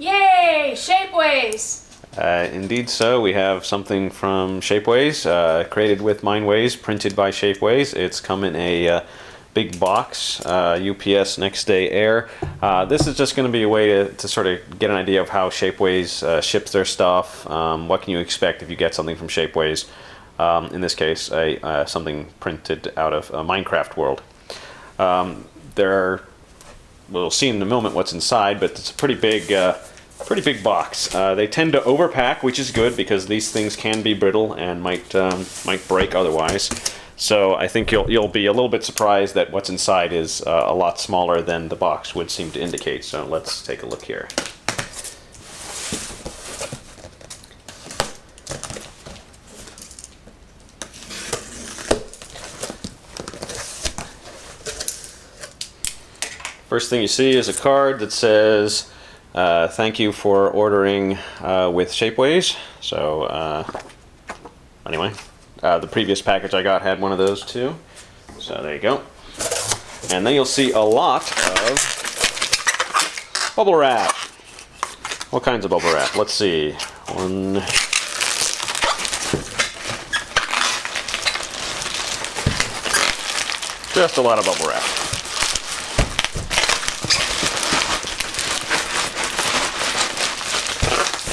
Yay! Shapeways! Indeed so. We have something from Shapeways, created with Mineways, printed by Shapeways. It's come in a big box, UPS next day air. This is just going to be a way to sort of get an idea of how Shapeways ships their stuff. What can you expect if you get something from Shapeways? In this case, something printed out of a Minecraft world. We'll see in a moment what's inside, but it's a pretty big box. They tend to overpack, which is good because these things can be brittle and might break otherwise. So I think you'll be a little bit surprised that what's inside is a lot smaller than the box would seem to indicate. So let's take a look here. First thing you see is a card that says, thank you for ordering with Shapeways. So anyway, the previous package I got had one of those too. So there you go. And then you'll see a lot of bubble wrap. What kinds of bubble wrap? Let's see. Just a lot of bubble wrap.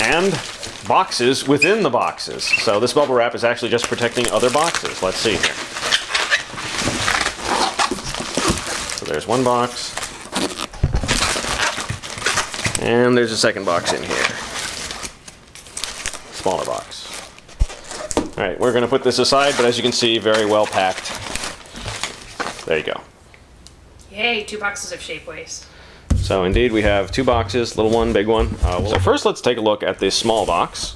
And boxes within the boxes. So this bubble wrap is actually just protecting other boxes. Let's see here. So there's one box. And there's a second box in here. Smaller box. Alright, we're going to put this aside, but as you can see, very well packed. There you go. Yay, 2 boxes of Shapeways. So indeed we have 2 boxes, little one, big one. So first let's take a look at this small box.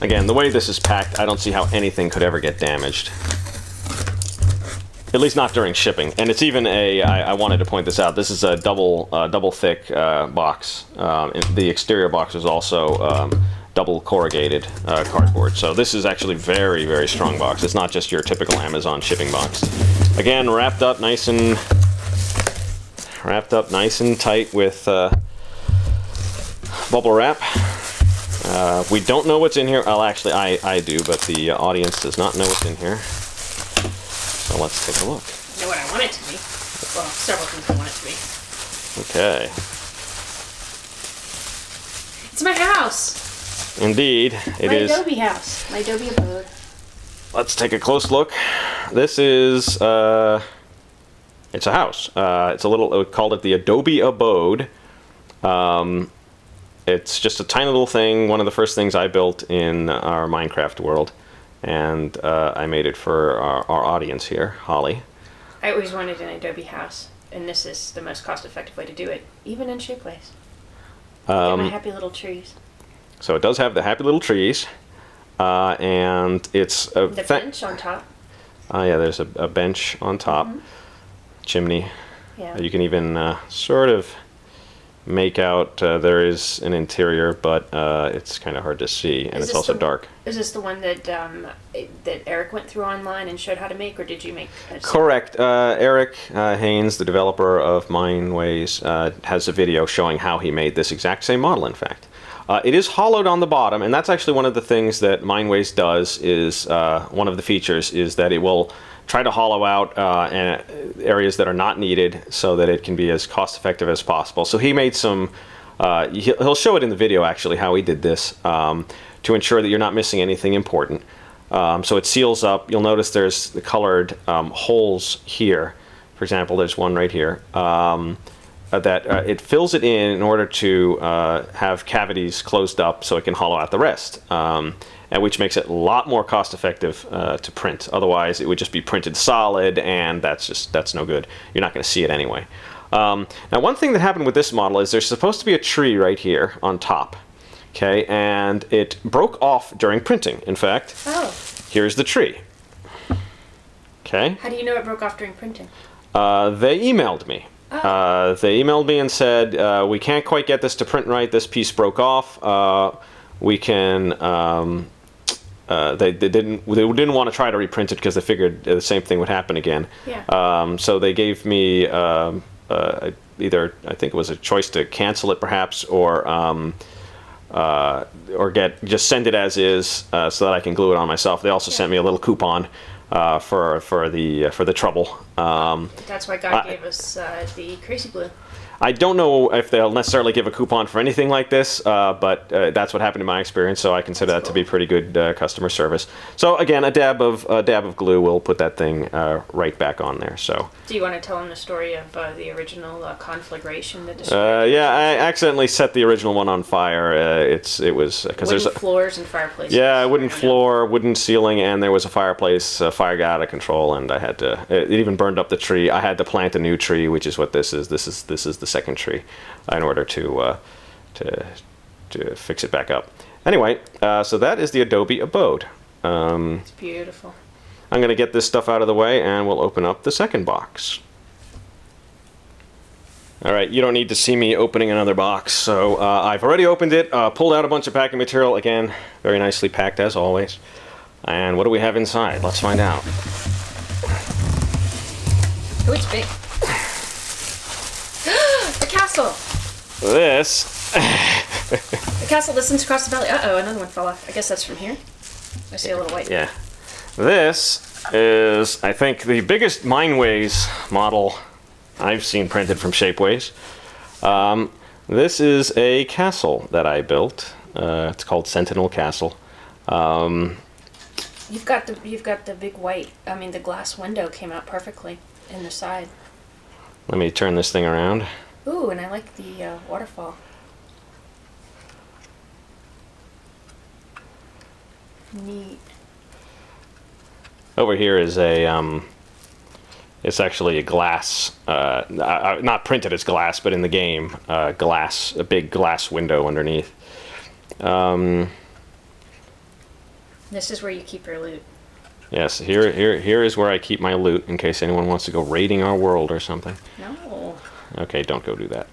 Again, the way this is packed, I don't see how anything could ever get damaged. At least not during shipping. And it's even I wanted to point this out, this is a double thick box. The exterior box is also double corrugated cardboard. So this is actually very, very strong box. It's not just your typical Amazon shipping box. Again, wrapped up nice and tight with bubble wrap. We don't know what's in here. Well, actually, I do, but the audience does not know what's in here. So let's take a look. I know what I want it to be. Well, several things I want it to be. Okay. It's my house. Indeed, it is. My Adobe house. My Adobe abode. Let's take a close look. This is, it's a house. It's a little, we called it the Adobe abode. It's just a tiny little thing, one of the first things I built in our Minecraft world. And I made it for our audience here, Holly. I always wanted an Adobe house, and this is the most cost-effective way to do it, even in Shapeways. Get my happy little trees. So it does have the happy little trees, and it's a the bench on top. Yeah, there's a bench on top, chimney. Yeah. You can even sort of make out there is an interior, but it's kind of hard to see, and it's also dark. Is this the one that that Eric went through online and showed how to make, or did you make? Correct. Eric Haynes, the developer of Mineways, has a video showing how he made this exact same model, in fact. It is hollowed on the bottom, and that's actually one of the things that Mineways does, is one of the features is that it will try to hollow out areas that are not needed so that it can be as cost effective as possible. So he made some, he'll show it in the video actually how he did this to ensure that you're not missing anything important. So it seals up. You'll notice there's the colored holes here. For example, there's one right here. That it fills it in order to have cavities closed up so it can hollow out the rest, and which makes it a lot more cost effective to print. Otherwise it would just be printed solid, and that's no good. You're not going to see it anyway. Now one thing that happened with this model is there's supposed to be a tree right here on top, okay, and it broke off during printing. In fact, here's the tree. Okay. How do you know it broke off during printing? They emailed me. They emailed me and said, we can't quite get this to print right, this piece broke off, we can they didn't want to try to reprint it because they figured the same thing would happen again. Yeah. So they gave me either, I think it was a choice to cancel it perhaps, or just send it as is so that I can glue it on myself. They also sent me a little coupon for the trouble. That's why God gave us the crazy glue. I don't know if they'll necessarily give a coupon for anything like this, but that's what happened in my experience, so I consider that to be pretty good customer service. So again, a dab of glue will put that thing right back on there. So. Do you want to tell them the story of the original conflagration that destroyed? Yeah, I accidentally set the original one on fire. It was because there's floors and fireplaces. Yeah, wooden floor, wooden ceiling, and there was a fireplace. Fire got out of control, and I had to. It even burned up the tree. I had to plant a new tree, which is what this is. This is the second tree, in order to fix it back up. Anyway, so that is the Adobe Abode. It's beautiful. I'm going to get this stuff out of the way, and we'll open up the second box. All right, you don't need to see me opening another box. So I've already opened it, pulled out a bunch of packing material. Again, very nicely packed as always. And what do we have inside? Let's find out. Oh, it's big. The castle! This... The castle listens across the valley. Uh-oh, another one fell off. I guess that's from here. I see a little white. Yeah. This is, I think, the biggest Mineways model I've seen printed from Shapeways. This is a castle that I built. It's called Sentinel Castle. You've got the big white. I mean, the glass window came out perfectly in the side. Let me turn this thing around. Ooh, and I like the waterfall. Neat. Over here is a it's actually a glass, not printed as glass, but in the game, glass, a big glass window underneath. This is where you keep your loot. Yes, here is where I keep my loot in case anyone wants to go raiding our world or something. No. Okay, don't go do that.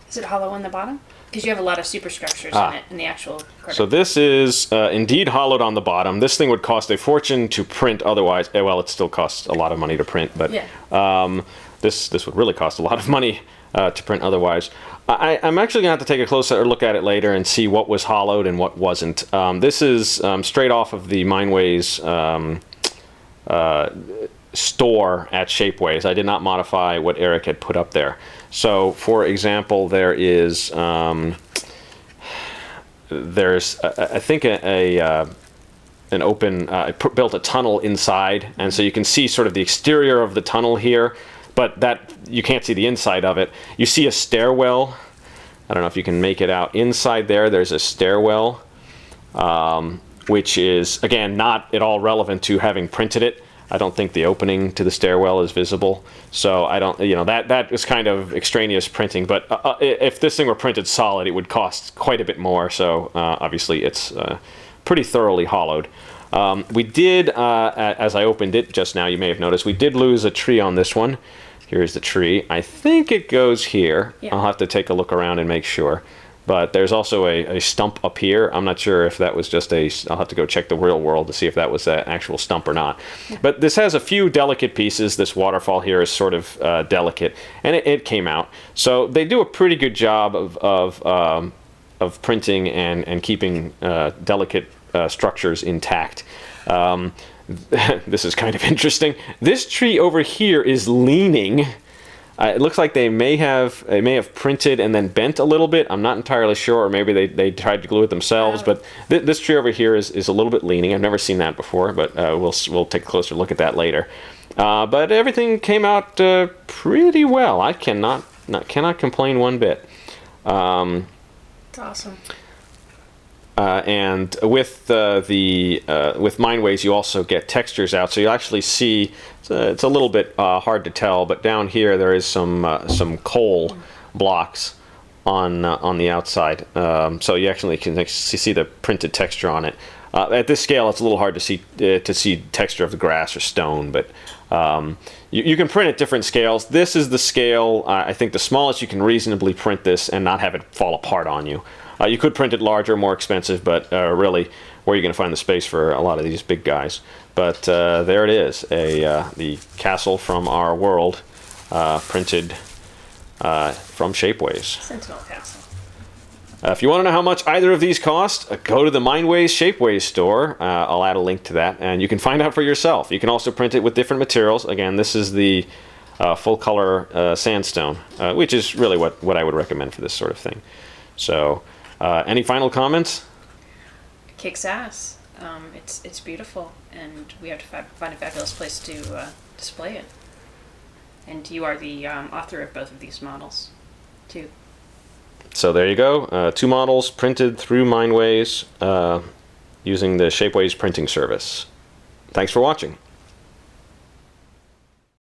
Is it hollow on the bottom? Because you have a lot of superstructures in it, in the actual critter. So this is indeed hollowed on the bottom. This thing would cost a fortune to print otherwise. Well, it still costs a lot of money to print, but yeah. This would really cost a lot of money to print otherwise. I'm actually going to have to take a closer look at it later and see what was hollowed and what wasn't. This is straight off of the Mineways store at Shapeways. I did not modify what Eric had put up there. So, for example, there is there's I think an open. I built a tunnel inside, and so you can see sort of the exterior of the tunnel here, but that you can't see the inside of it. You see a stairwell. I don't know if you can make it out. Inside there, there's a stairwell, which is again not at all relevant to having printed it. I don't think the opening to the stairwell is visible, so I don't, that is kind of extraneous printing, but if this thing were printed solid, it would cost quite a bit more, so obviously it's pretty thoroughly hollowed. We did, as I opened it just now, you may have noticed, we did lose a tree on this one. Here's the tree. I think it goes here. Yeah. I'll have to take a look around and make sure. But there's also a stump up here. I'm not sure if that was just I'll have to go check the real world to see if that was an actual stump or not. Yeah. But this has a few delicate pieces. This waterfall here is sort of delicate, and it came out. So they do a pretty good job of printing and keeping delicate structures intact. This is kind of interesting. This tree over here is leaning. It looks like they may have printed and then bent a little bit. I'm not entirely sure, or maybe they tried to glue it themselves. But this tree over here is a little bit leaning. I've never seen that before, but we'll take a closer look at that later. But everything came out pretty well. I cannot complain one bit. It's awesome. And with with Mineways, you also get textures out, so you actually see. It's a little bit hard to tell, but down here there is some coal blocks on the outside, so you actually can see the printed texture on it. At this scale, it's a little hard to see texture of the grass or stone, but you can print at different scales. This is the scale, I think, the smallest you can reasonably print this and not have it fall apart on you. You could print it larger, more expensive, but really, where are you going to find the space for a lot of these big guys? But there it is, the castle from our world, printed from Shapeways. Sentinel Castle. If you want to know how much either of these cost, go to the Mineways Shapeways store. I'll add a link to that, and you can find out for yourself. You can also print it with different materials. Again, this is the full color sandstone, which is really what I would recommend for this sort of thing. So, any final comments? Kicks ass. It's beautiful, and we have to find a fabulous place to display it. And you are the author of both of these models, too. So there you go. 2 models printed through Mineways using the Shapeways printing service. Thanks for watching.